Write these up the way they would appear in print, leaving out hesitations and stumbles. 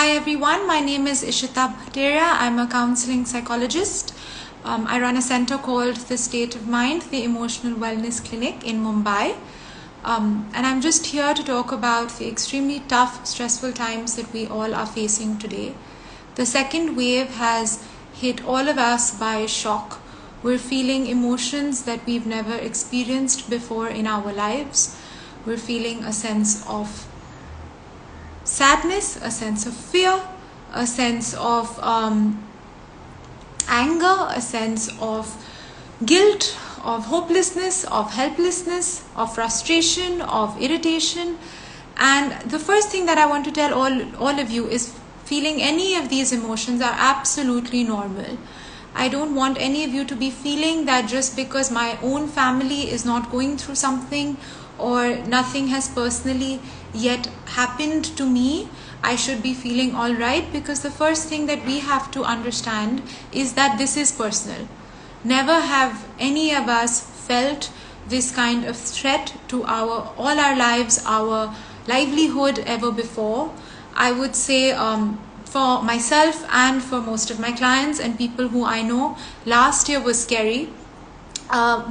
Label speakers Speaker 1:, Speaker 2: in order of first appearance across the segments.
Speaker 1: Hi everyone, my name is Ishita Pateria. I'm a counselling psychologist. I run a center called The State of Mind, the Emotional Wellness Clinic in Mumbai. And I'm just here to talk about the extremely tough, stressful times that we all are facing today. The second wave has hit all of us by shock. We're feeling emotions that we've never experienced before in our lives. We're feeling a sense of sadness, a sense of fear, a sense of anger, a sense of guilt, of hopelessness, of helplessness, of frustration, of irritation. And the first thing that I want to tell all of you is feeling any of these emotions are absolutely normal. I don't want any of you to be feeling that just because my own family is not going through something or nothing has personally yet happened to me, I should be feeling all right, because the first thing that we have to understand is that this is personal. Never have any of us felt this kind of threat to all our lives, our livelihood ever before. I would say for myself and for most of my clients and people who I know, last year was scary.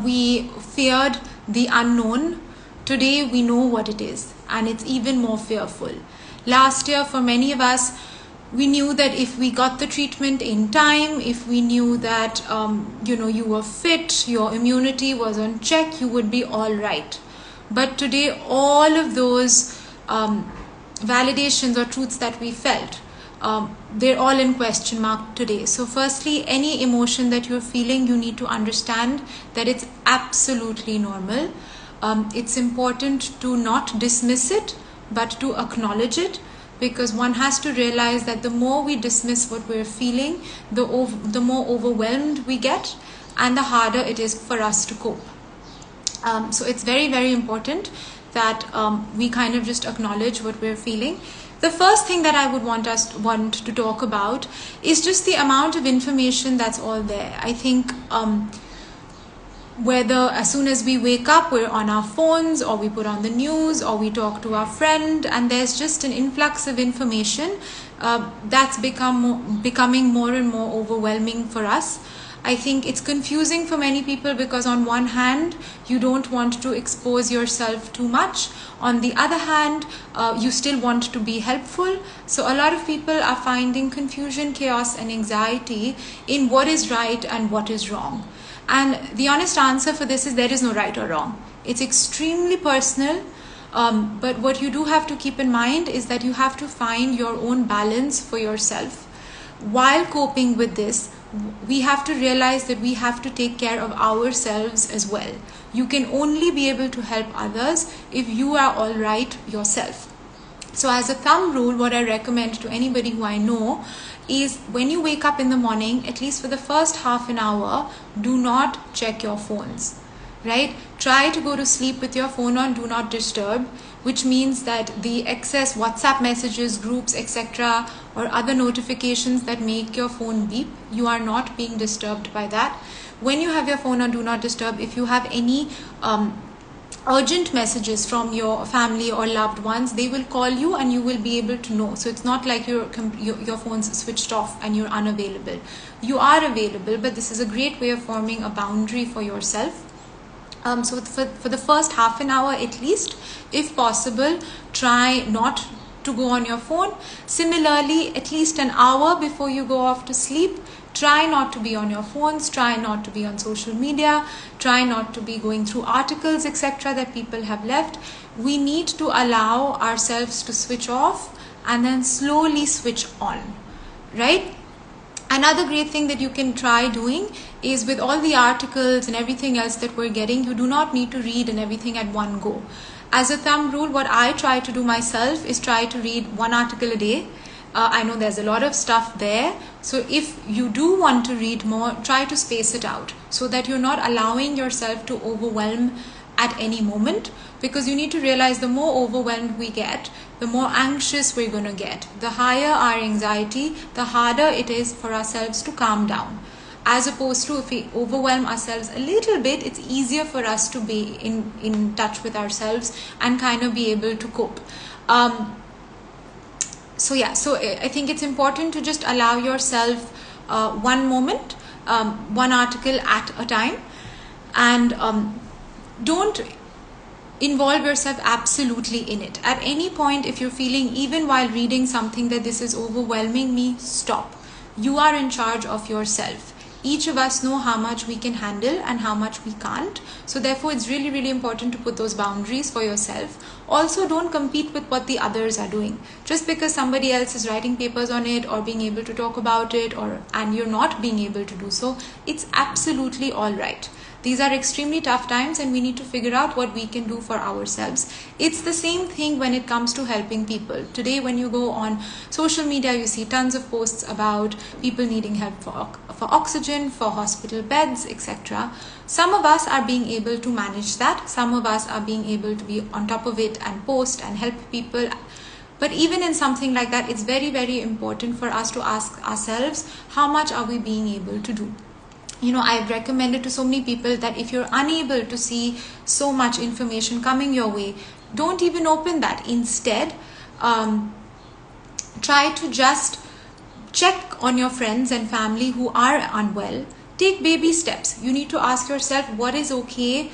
Speaker 1: We feared the unknown. Today we know what it is, and it's even more fearful. Last year, for many of us, we knew that if we got the treatment in time, if we knew that you were fit, your immunity was on check, you would be all right. But today, all of those validations or truths that we felt, they're all in question mark today. So firstly, any emotion that you're feeling, you need to understand that it's absolutely normal. It's important to not dismiss it, but to acknowledge it, because one has to realize that the more we dismiss what we're feeling, the more overwhelmed we get, and the harder it is for us to cope. So it's very, very important that we kind of just acknowledge what we're feeling. The first thing that I would want to talk about is just the amount of information that's all there. I think whether as soon as we wake up, we're on our phones, or we put on the news, or we talk to our friend, and there's just an influx of information that's becoming more and more overwhelming for us. I think it's confusing for many people because on one hand, you don't want to expose yourself too much. On the other hand, you still want to be helpful. So a lot of people are finding confusion, chaos, and anxiety in what is right and what is wrong. And the honest answer for this is there is no right or wrong. It's extremely personal. But what you do have to keep in mind is that you have to find your own balance for yourself. While coping with this, we have to realize that we have to take care of ourselves as well. You can only be able to help others if you are all right yourself. So as a thumb rule, what I recommend to anybody who I know is when you wake up in the morning, at least for the first half an hour, do not check your phones, right? Try to go to sleep with your phone on do not disturb, which means that the excess WhatsApp messages, groups, etc., or other notifications that make your phone beep, you are not being disturbed by that. When you have your phone on do not disturb, if you have any urgent messages from your family or loved ones, they will call you and you will be able to know. So it's not like your phone's switched off and you're unavailable. You are available, but this is a great way of forming a boundary for yourself. So for the first half an hour at least, if possible, try not to go on your phone. Similarly, at least an hour before you go off to sleep, try not to be on your phones, try not to be on social media, try not to be going through articles, etc. that people have left. We need to allow ourselves to switch off and then slowly switch on, right? Another great thing that you can try doing is with all the articles and everything else that we're getting, you do not need to read and everything at one go. As a thumb rule, what I try to do myself is try to read one article a day. I know there's a lot of stuff there. So if you do want to read more, try to space it out so that you're not allowing yourself to overwhelm at any moment, because you need to realize the more overwhelmed we get, the more anxious we're going to get. The higher our anxiety, the harder it is for ourselves to calm down. As opposed to if we overwhelm ourselves a little bit, it's easier for us to be in touch with ourselves and kind of be able to cope. So I think it's important to just allow yourself one moment, one article at a time, and don't involve yourself absolutely in it. At any point, if you're feeling, even while reading something, that this is overwhelming me, stop. You are in charge of yourself. Each of us know how much we can handle and how much we can't. So therefore, it's really, really important to put those boundaries for yourself. Also, don't compete with what the others are doing. Just because somebody else is writing papers on it or being able to talk about it, and you're not being able to do so, it's absolutely all right. These are extremely tough times, and we need to figure out what we can do for ourselves. It's the same thing when it comes to helping people. Today, when you go on social media, you see tons of posts about people needing help for oxygen, for hospital beds, etc. Some of us are being able to manage that. Some of us are being able to be on top of it and post and help people. But even in something like that, it's very, very important for us to ask ourselves, how much are we being able to do? I've recommended to so many people that if you're unable to see so much information coming your way, don't even open that. Instead, try to just check on your friends and family who are unwell. Take baby steps. You need to ask yourself, what is okay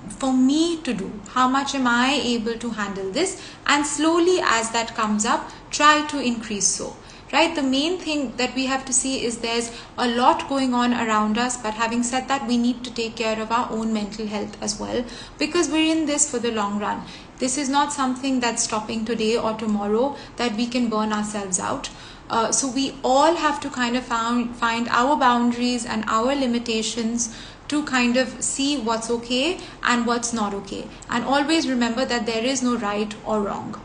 Speaker 1: for me to do? How much am I able to handle this? And slowly, as that comes up, try to increase so. Right? The main thing that we have to see is there's a lot going on around us, but having said that, we need to take care of our own mental health as well, because we're in this for the long run. This is not something that's stopping today or tomorrow, that we can burn ourselves out. So we all have to kind of find our boundaries and our limitations to kind of see what's okay and what's not okay. And always remember that there is no right or wrong.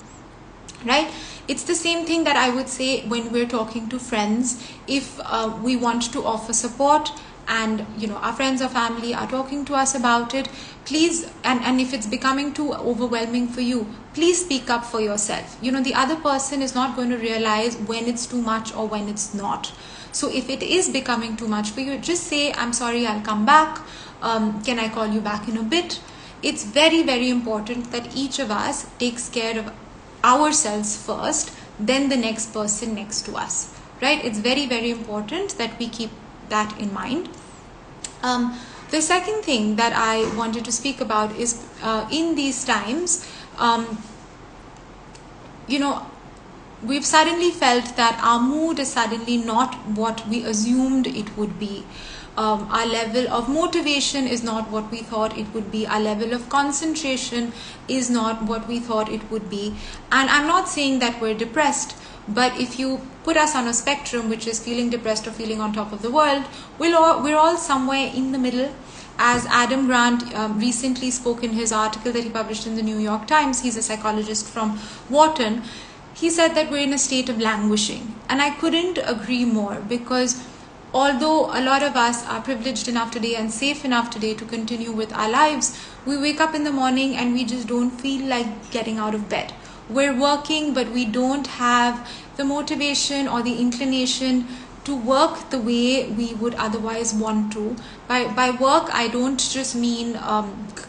Speaker 1: Right? It's the same thing that I would say when we're talking to friends. If we want to offer support, and our friends or family are talking to us about it, please, and if it's becoming too overwhelming for you, please speak up for yourself. The other person is not going to realize when it's too much or when it's not. So if it is becoming too much for you, just say, I'm sorry, I'll come back. Can I call you back in a bit? It's very, very important that each of us takes care of ourselves first, then the next person next to us. Right? It's very, very important that we keep that in mind. The second thing that I wanted to speak about is in these times, we've suddenly felt that our mood is suddenly not what we assumed it would be. Our level of motivation is not what we thought it would be. Our level of concentration is not what we thought it would be. And I'm not saying that we're depressed, but if you put us on a spectrum, which is feeling depressed or feeling on top of the world, we're all somewhere in the middle. As Adam Grant recently spoke in his article that he published in the New York Times, he's a psychologist from Wharton. He said that we're in a state of languishing. And I couldn't agree more, because although a lot of us are privileged enough today and safe enough today to continue with our lives, we wake up in the morning and we just don't feel like getting out of bed. We're working, but we don't have the motivation or the inclination to work the way we would otherwise want to. By work, I don't just mean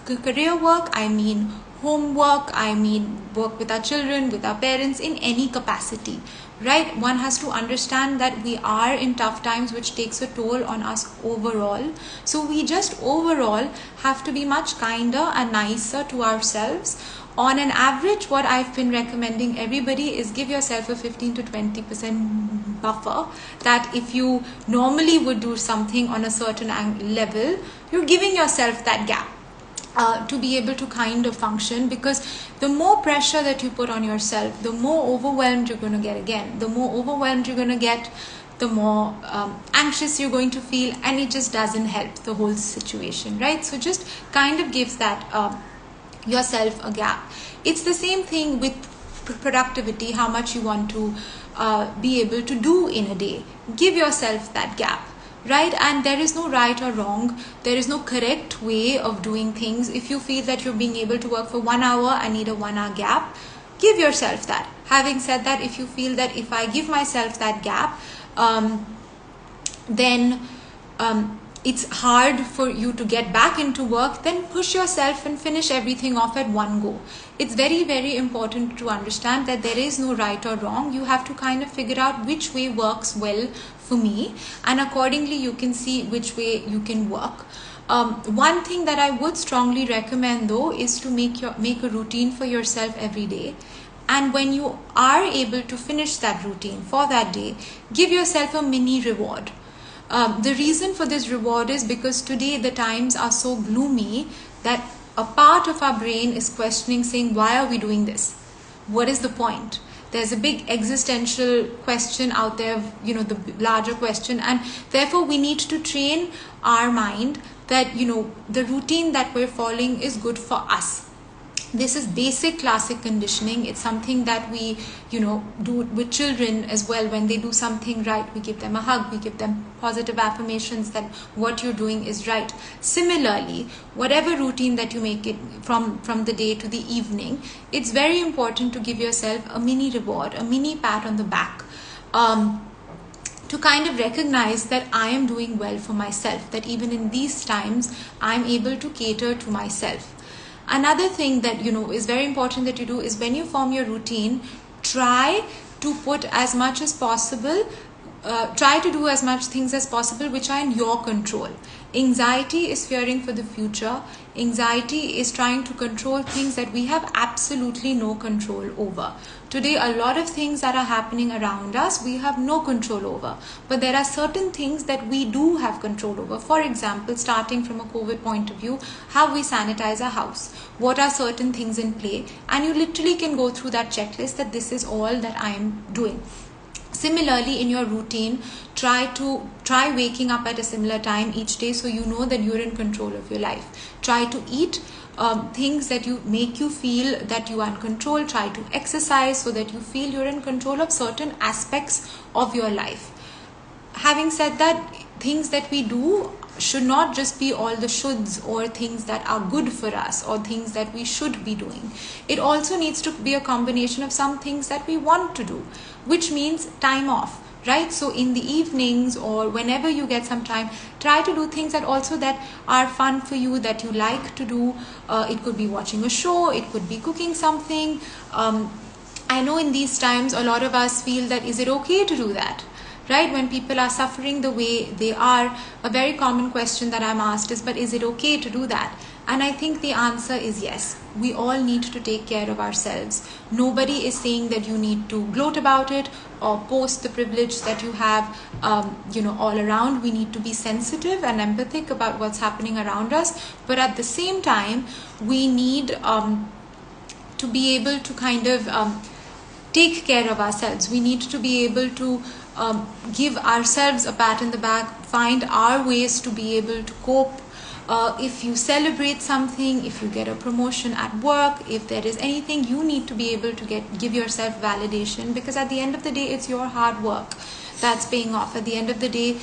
Speaker 1: career work, I mean homework, I mean work with our children, with our parents, in any capacity. Right? One has to understand that we are in tough times, which takes a toll on us overall. So we just overall have to be much kinder and nicer to ourselves. On an average, what I've been recommending everybody is give yourself a 15 to 20% buffer, that if you normally would do something on a certain level, you're giving yourself that gap. To be able to kind of function, because the more pressure that you put on yourself, the more overwhelmed you're going to get again. The more overwhelmed you're going to get, the more anxious you're going to feel, and it just doesn't help the whole situation, right? So just kind of gives that yourself a gap. It's the same thing with productivity, how much you want to be able to do in a day. Give yourself that gap. Right? And there is no right or wrong. There is no correct way of doing things. If you feel that you're being able to work for 1 hour, I need a 1 hour gap, give yourself that. Having said that, if you feel that if I give myself that gap, then it's hard for you to get back into work, then push yourself and finish everything off at one go. It's very, very important to understand that there is no right or wrong. You have to kind of figure out which way works well for me, and accordingly you can see which way you can work. One thing that I would strongly recommend though is to make a routine for yourself every day. And when you are able to finish that routine for that day, give yourself a mini reward. The reason for this reward is because today the times are so gloomy that a part of our brain is questioning, saying, why are we doing this? What is the point? There's a big existential question out there, the larger question, and therefore we need to train our mind that, the routine that we're following is good for us. This is basic classic conditioning. It's something that we, do with children as well. When they do something right, we give them a hug, we give them positive affirmations that what you're doing is right. Similarly, whatever routine that you make it from the day to the evening, it's very important to give yourself a mini reward, a mini pat on the back. To kind of recognize that I am doing well for myself, that even in these times, I'm able to cater to myself. Another thing that is very important that you do is when you form your routine, try to put as much as possible, try to do as much things as possible which are in your control. Anxiety is fearing for the future. Anxiety is trying to control things that we have absolutely no control over. Today, a lot of things that are happening around us, we have no control over. But there are certain things that we do have control over. For example, starting from a COVID point of view, how we sanitize our house. What are certain things in play? And you literally can go through that checklist that this is all that I am doing. Similarly, in your routine, try waking up at a similar time each day so you know that you're in control of your life. Try to eat things that make you feel that you are in control. Try to exercise so that you feel you're in control of certain aspects of your life. Having said that, things that we do should not just be all the shoulds or things that are good for us or things that we should be doing. It also needs to be a combination of some things that we want to do, which means time off, right? So in the evenings or whenever you get some time, try to do things that are fun for you, that you like to do. It could be watching a show, it could be cooking something. I know in these times a lot of us feel that, is it okay to do that? Right? When people are suffering the way they are, a very common question that I'm asked is, but is it okay to do that? And I think the answer is yes. We all need to take care of ourselves. Nobody is saying that you need to gloat about it or post the privilege that you have, all around. We need to be sensitive and empathic about what's happening around us. But at the same time, we need to be able to kind of take care of ourselves. We need to be able to give ourselves a pat in the back, find our ways to be able to cope. If you celebrate something, if you get a promotion at work, if there is anything, you need to be able to give yourself validation, because at the end of the day, it's your hard work that's paying off. At the end of the day,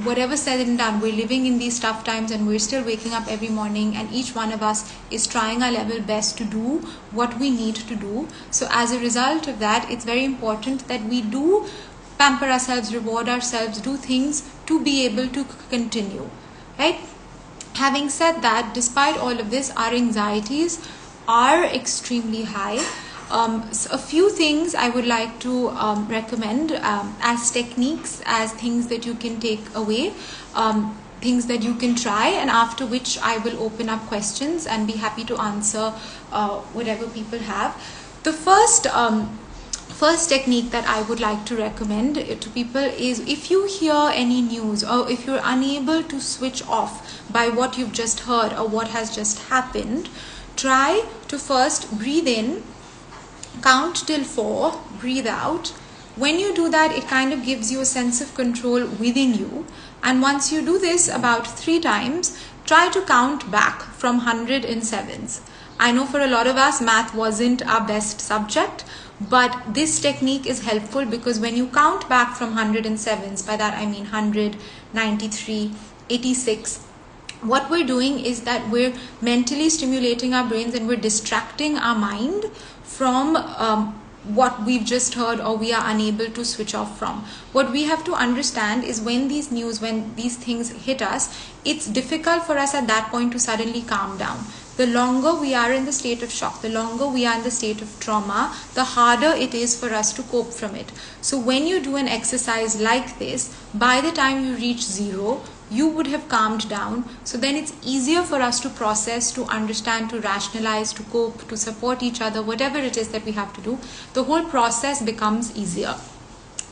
Speaker 1: whatever said and done, we're living in these tough times and we're still waking up every morning, and each one of us is trying our level best to do what we need to do. So as a result of that, it's very important that we do pamper ourselves, reward ourselves, do things to be able to continue, right? Having said that, despite all of this, our anxieties are extremely high. So a few things I would like to recommend as techniques, as things that you can take away, things that you can try, and after which I will open up questions and be happy to answer whatever people have. The first technique that I would like to recommend to people is, if you hear any news or if you're unable to switch off by what you've just heard or what has just happened, try to first breathe in, count till 4, breathe out. When you do that, it kind of gives you a sense of control within you. And once you do this about 3 times, try to count back from 100 in sevens. I know for a lot of us, math wasn't our best subject, but this technique is helpful because when you count back from 100 in sevens, by that I mean 100, 93, 86, what we're doing is that we're mentally stimulating our brains and we're distracting our mind from what we've just heard, or we are unable to switch off from. What we have to understand is when these things hit us, it's difficult for us at that point to suddenly calm down. The longer we are in the state of shock, the longer we are in the state of trauma, the harder it is for us to cope from it. So when you do an exercise like this, by the time you reach 0, you would have calmed down. So then it's easier for us to process, to understand, to rationalize, to cope, to support each other, whatever it is that we have to do. The whole process becomes easier.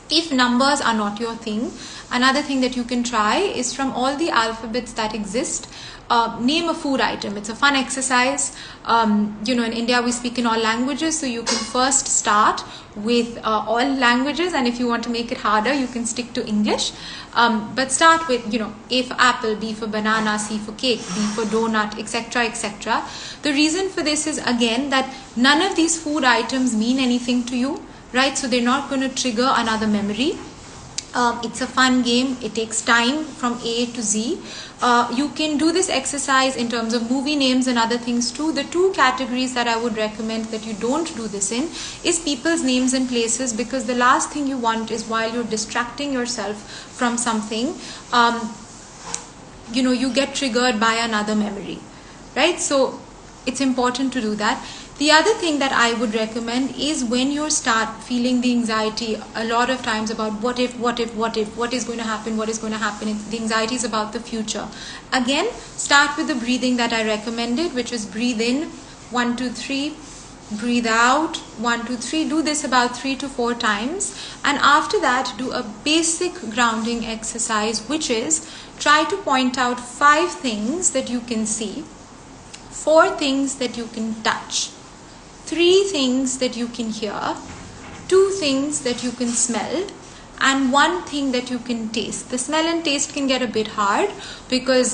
Speaker 1: If numbers are not your thing, another thing that you can try is, from all the alphabets that exist, name a food item. It's a fun exercise. In India we speak in all languages, so you can first start with all languages, and if you want to make it harder, you can stick to English. But start with, A for apple, B for banana, C for cake, D for donut, etc., etc. The reason for this is, again, that none of these food items mean anything to you, right? So they're not going to trigger another memory. It's a fun game. It takes time from A to Z. You can do this exercise in terms of movie names and other things too. The two categories that I would recommend that you don't do this in is people's names and places, because the last thing you want is, while you're distracting yourself from something, you get triggered by another memory, right? So it's important to do that. The other thing that I would recommend is, when you start feeling the anxiety a lot of times about what if, what is going to happen, the anxiety is about the future. Again, start with the breathing that I recommended, which is breathe in 1, 2, 3, breathe out 1, 2, 3. Do this about 3 to 4 times, and after that do a basic grounding exercise, which is, try to point out 5 things that you can see, 4 things that you can touch, 3 things that you can hear, 2 things that you can smell, and 1 thing that you can taste. The smell and taste can get a bit hard, because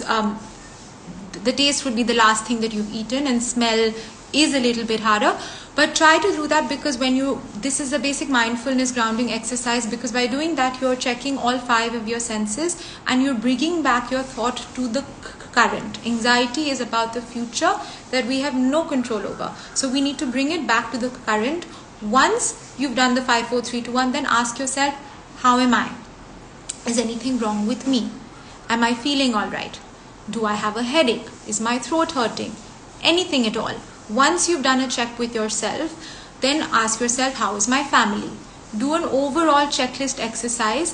Speaker 1: the taste would be the last thing that you've eaten, and smell is a little bit harder. But try to do that, because this is a basic mindfulness grounding exercise, because by doing that, you're checking all 5 of your senses, and you're bringing back your thought to the current. Anxiety is about the future that we have no control over. So we need to bring it back to the current. Once you've done the 5, 4, 3, 2, 1, then ask yourself, how am I? Is anything wrong with me? Am I feeling all right? Do I have a headache? Is my throat hurting? Anything at all. Once you've done a check with yourself, then ask yourself, how is my family? Do an overall checklist exercise.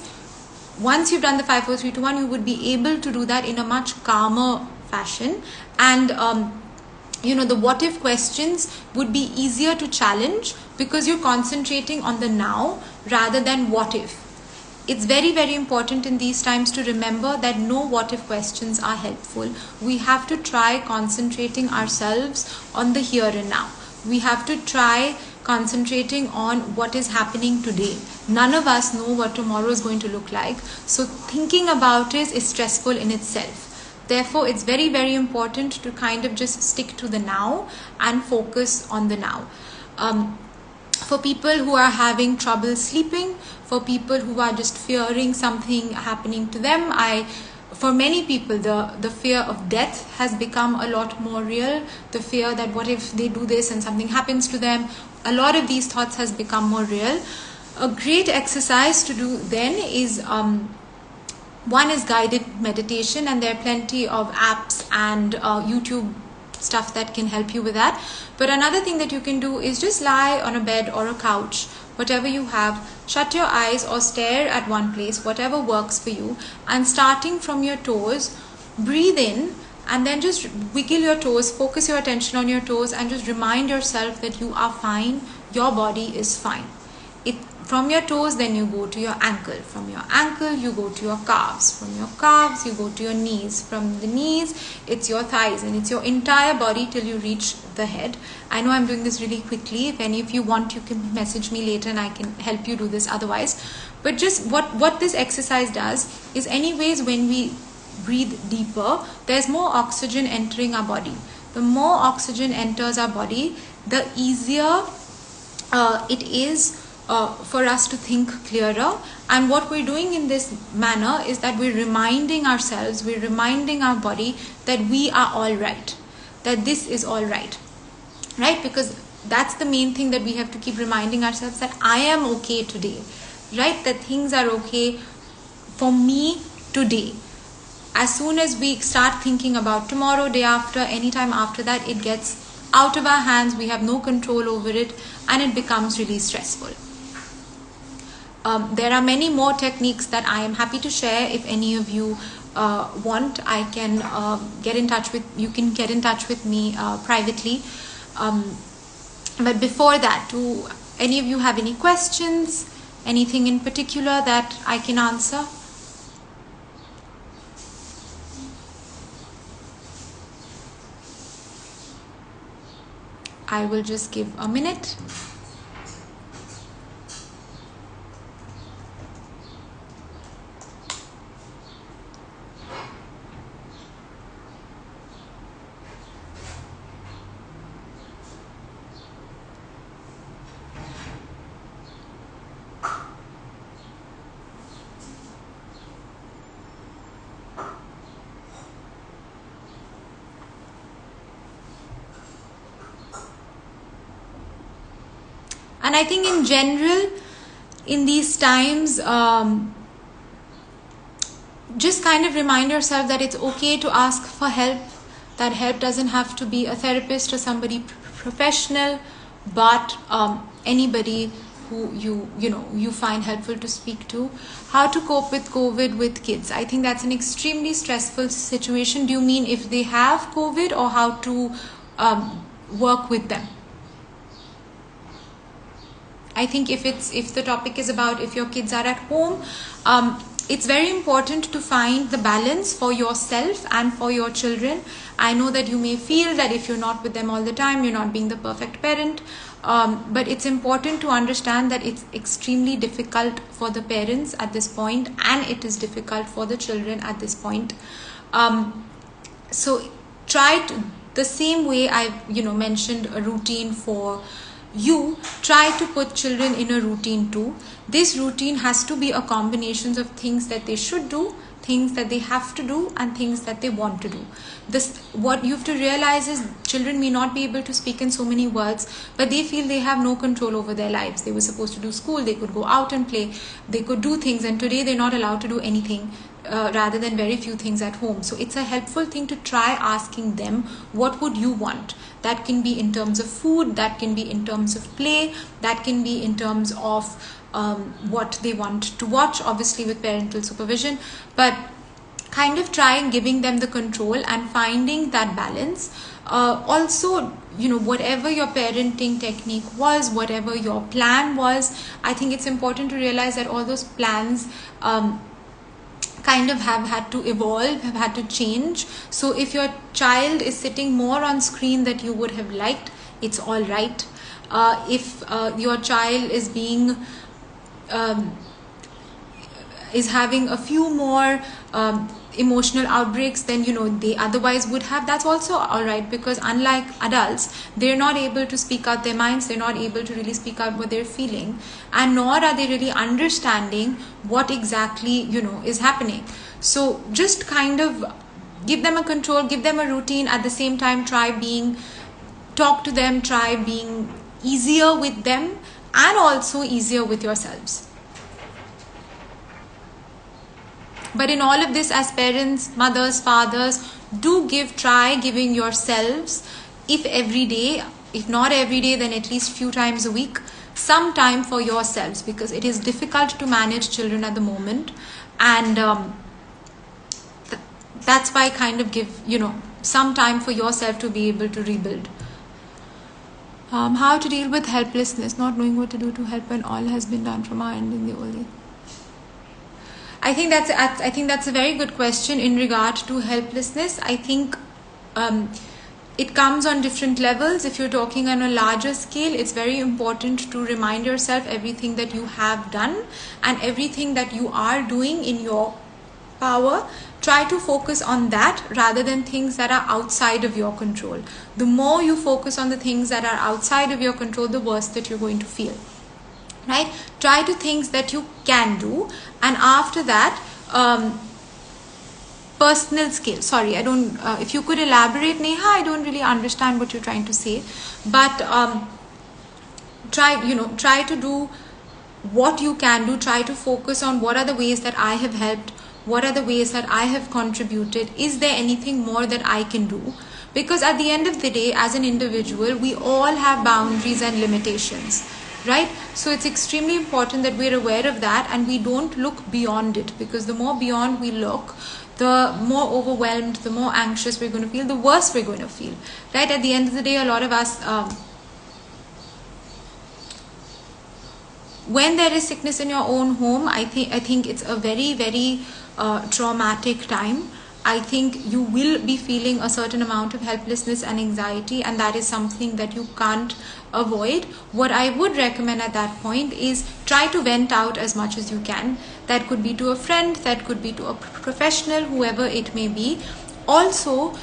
Speaker 1: Once you've done the 5, 4, 3, 2, 1, you would be able to do that in a much calmer fashion. And the what if questions would be easier to challenge, because you're concentrating on the now rather than what if. It's very, very important in these times to remember that no what if questions are helpful. We have to try concentrating ourselves on the here and now. We have to try concentrating on what is happening today. None of us know what tomorrow is going to look like. So thinking about it is stressful in itself. Therefore, it's very, very important to kind of just stick to the now and focus on the now. For people who are having trouble sleeping, for people who are just fearing something happening to them, for many people, the fear of death has become a lot more real. The fear that what if they do this and something happens to them, a lot of these thoughts has become more real. A great exercise to do then is, one is guided meditation, and there are plenty of apps and YouTube stuff that can help you with that. But another thing that you can do is just lie on a bed or a couch, whatever you have, shut your eyes or stare at one place, whatever works for you, and starting from your toes, breathe in, and then just wiggle your toes, focus your attention on your toes, and just remind yourself that you are fine, your body is fine. From your toes, then you go to your ankle. From your ankle, you go to your calves. From your calves, you go to your knees. From the knees, it's your thighs, and it's your entire body till you reach the head. I know I'm doing this really quickly. If any of you want, you can message me later and I can help you do this otherwise. But just what this exercise does is, anyways, when we breathe deeper, there's more oxygen entering our body. The more oxygen enters our body, the easier it is for us to think clearer. And what we're doing in this manner is that we're reminding ourselves, we're reminding our body that we are all right, that this is all right, right? Because that's the main thing that we have to keep reminding ourselves, that I am okay today, right? That things are okay for me today. As soon as we start thinking about tomorrow, day after, anytime after that, it gets out of our hands, we have no control over it, and it becomes really stressful. There are many more techniques that I am happy to share. If any of you want, I can get in touch with you. Can get in touch with me privately. But before that, do any of you have any questions? Anything in particular that I can answer? I will just give a minute. And I think in general, in these times, just kind of remind yourself that it's okay to ask for help. That help doesn't have to be a therapist or somebody professional, but anybody who you find helpful to speak to. How to cope with COVID with kids? I think that's an extremely stressful situation. Do you mean if they have COVID, or how to work with them? I think if the topic is about if your kids are at home, it's very important to find the balance for yourself and for your children. I know that you may feel that if you're not with them all the time, you're not being the perfect parent, but it's important to understand that it's extremely difficult for the parents at this point, and it is difficult for the children at this point. So try to, the same way I mentioned a routine for you, try to put children in a routine too. This routine has to be a combination of things that they should do, things that they have to do, and things that they want to do. What you have to realize is children may not be able to speak in so many words, but they feel they have no control over their lives. They were supposed to do school, they could go out and play, they could do things, and today they're not allowed to do anything. Rather than very few things at home. So it's a helpful thing to try asking them, what would you want? That can be in terms of food, that can be in terms of play, that can be in terms of what they want to watch, obviously with parental supervision, but kind of try giving them the control and finding that balance. Also, whatever your parenting technique was, whatever your plan was, I think it's important to realize that all those plans kind of have had to evolve, have had to change. So if your child is sitting more on screen that you would have liked, it's all right. If your child is being is having a few more emotional outbreaks than they otherwise would have, that's also all right, because unlike adults, they're not able to speak out their minds, they're not able to really speak out what they're feeling, and nor are they really understanding what exactly is happening. So just kind of give them a control, give them a routine, at the same time talk to them, try being easier with them and also easier with yourselves. But in all of this, as parents, mothers, fathers, try giving yourselves, if every day, if not every day, then at least few times a week, some time for yourselves, because it is difficult to manage children at the moment, and that's why I kind of give some time for yourself to be able to rebuild. How to deal with helplessness, not knowing what to do to help when all has been done from our end in the old age. I think that's a very good question in regard to helplessness. I think it comes on different levels. If you're talking on a larger scale, it's very important to remind yourself everything that you have done and everything that you are doing in your power. Try to focus on that rather than things that are outside of your control. The more you focus on the things that are outside of your control, the worse that you're going to feel. Right? Try to things that you can do, and after that, personal skill. Sorry, I don't. If you could elaborate, Neha, I don't really understand what you're trying to say. But try to do what you can do. Try to focus on what are the ways that I have helped, what are the ways that I have contributed, is there anything more that I can do? Because at the end of the day, as an individual, we all have boundaries and limitations, right? So it's extremely important that we're aware of that and we don't look beyond it, because the more beyond we look, the more overwhelmed, the more anxious we're going to feel, the worse we're going to feel, right? At the end of the day, a lot of us, when there is sickness in your own home, I think it's a very, very traumatic time. I think you will be feeling a certain amount of helplessness and anxiety, and that is something that you can't avoid. What I would recommend at that point is try to vent out as much as you can. That could be to a friend, that could be to a professional, whoever it may be. Also,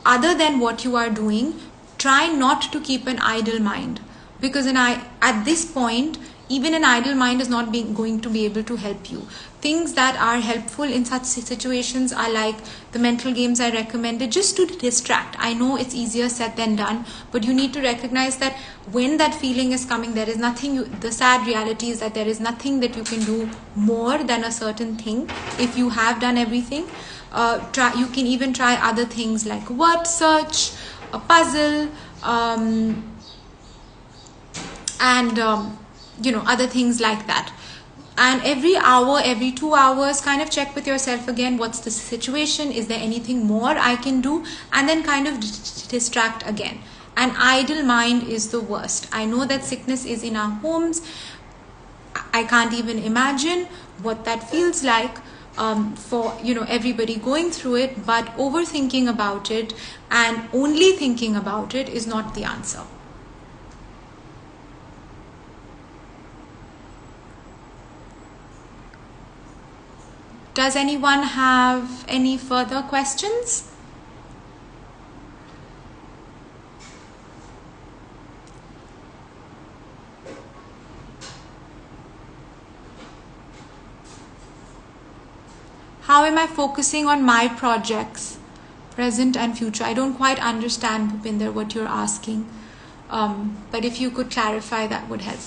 Speaker 1: other than what you are doing, try not to keep an idle mind, because at this point, even an idle mind is not going to be able to help you. Things that are helpful in such situations are like the mental games I recommended, just to distract. I know it's easier said than done, but you need to recognize that when that feeling is coming, there is nothing, the sad reality is that there is nothing that you can do more than a certain thing if you have done everything. You can even try other things like word search, a puzzle, and other things like that. And every hour, every 2 hours, kind of check with yourself again, what's the situation, is there anything more I can do, and then kind of distract again. An idle mind is the worst. I know that sickness is in our homes. I can't even imagine what that feels like for everybody going through it, but overthinking about it and only thinking about it is not the answer. Does anyone have any further questions? How am I focusing on my projects, present and future? I don't quite understand, Bhupinder, what you're asking. But if you could clarify, that would help.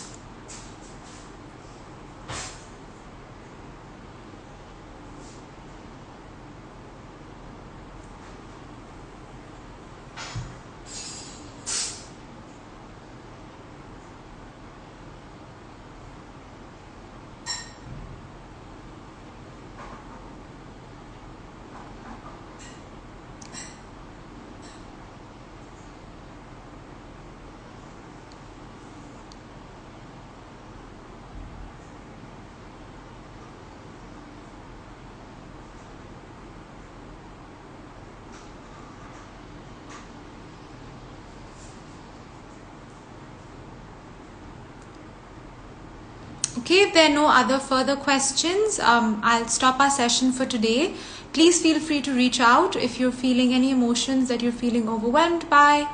Speaker 1: Okay, if there are no other further questions, I'll stop our session for today. Please feel free to reach out if you're feeling any emotions that you're feeling overwhelmed by,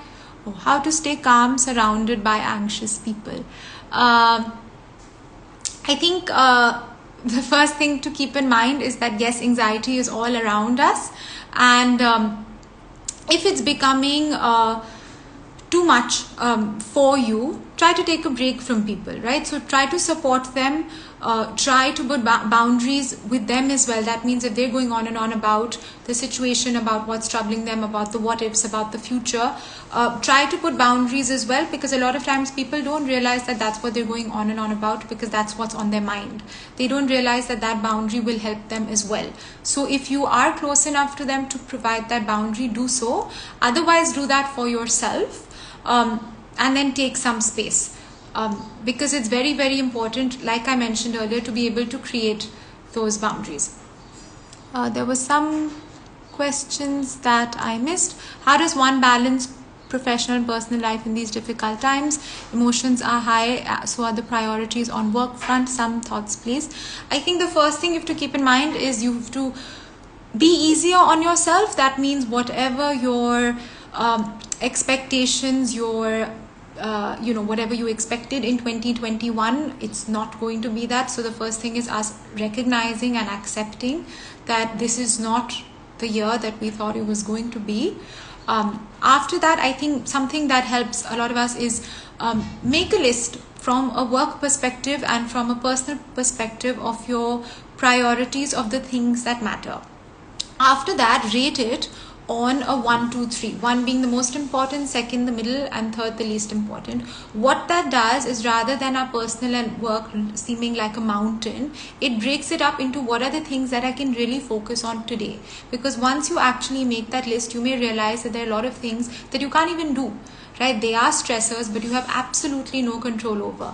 Speaker 1: or how to stay calm surrounded by anxious people. I think the first thing to keep in mind is that yes, anxiety is all around us, and if it's becoming too much for you, try to take a break from people, right? So try to support them, try to put boundaries with them as well. That means if they're going on and on about the situation, about what's troubling them, about the what ifs, about the future, try to put boundaries as well, because a lot of times people don't realize that that's what they're going on and on about, because that's what's on their mind. They don't realize that that boundary will help them as well. So if you are close enough to them to provide that boundary, do so. Otherwise, do that for yourself. And then take some space, because it's very, very important, like I mentioned earlier, to be able to create those boundaries. There were some questions that I missed. How does one balance professional and personal life in these difficult times? Emotions are high, so are the priorities on work front. Some thoughts, please. I think the first thing you have to keep in mind is you have to be easier on yourself. That means whatever your expectations, your whatever you expected in 2021, it's not going to be that. So the first thing is us recognizing and accepting that this is not the year that we thought it was going to be. After that, I think something that helps a lot of us is make a list from a work perspective and from a personal perspective of your priorities of the things that matter. After that, rate it on a 1, 2, 3. 1 being the most important, second the middle, and third the least important. What that does is, rather than our personal and work seeming like a mountain, it breaks it up into what are the things that I can really focus on today. Because once you actually make that list, you may realize that there are a lot of things that you can't even do, right? They are stressors, but you have absolutely no control over.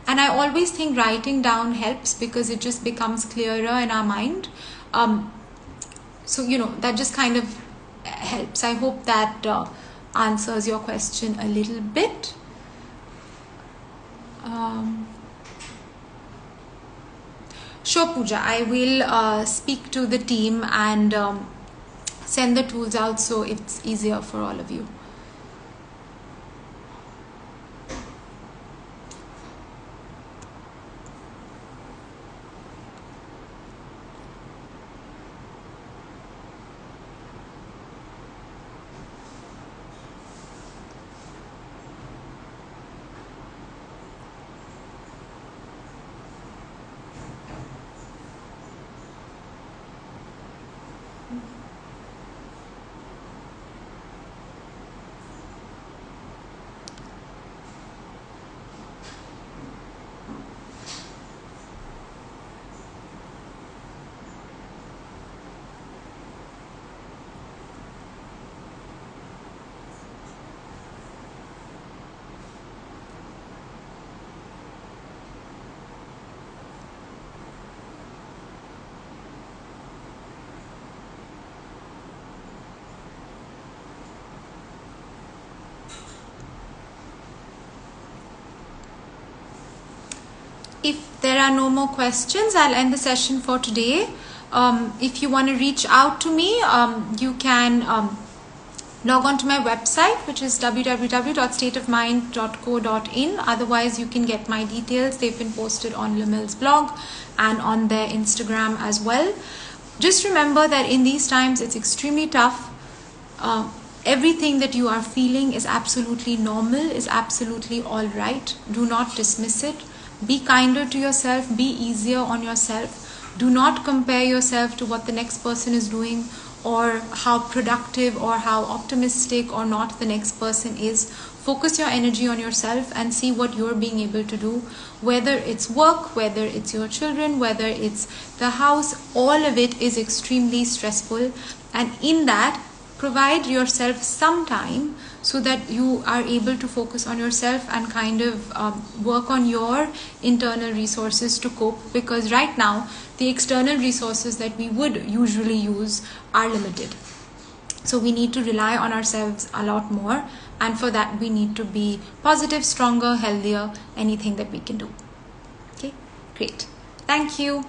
Speaker 1: And I always think writing down helps, because it just becomes clearer in our mind. So, that just kind of helps. I hope that answers your question a little bit. Sure, Pooja, I will speak to the team and send the tools out so it's easier for all of you. If there are no more questions, I'll end the session for today. If you want to reach out to me, you can log on to my website, which is www.stateofmind.co.in. Otherwise, you can get my details. They've been posted on Limil's blog and on their Instagram as well. Just remember that in these times, it's extremely tough. Everything that you are feeling is absolutely normal, is absolutely all right. Do not dismiss it. Be kinder to yourself. Be easier on yourself. Do not compare yourself to what the next person is doing, or how productive or how optimistic or not the next person is. Focus your energy on yourself and see what you're being able to do. Whether it's work, whether it's your children, whether it's the house, all of it is extremely stressful. And in that, provide yourself some time so that you are able to focus on yourself and kind of work on your internal resources to cope. Because right now, the external resources that we would usually use are limited. So we need to rely on ourselves a lot more. And for that, we need to be positive, stronger, healthier, anything that we can do. Okay, great. Thank you.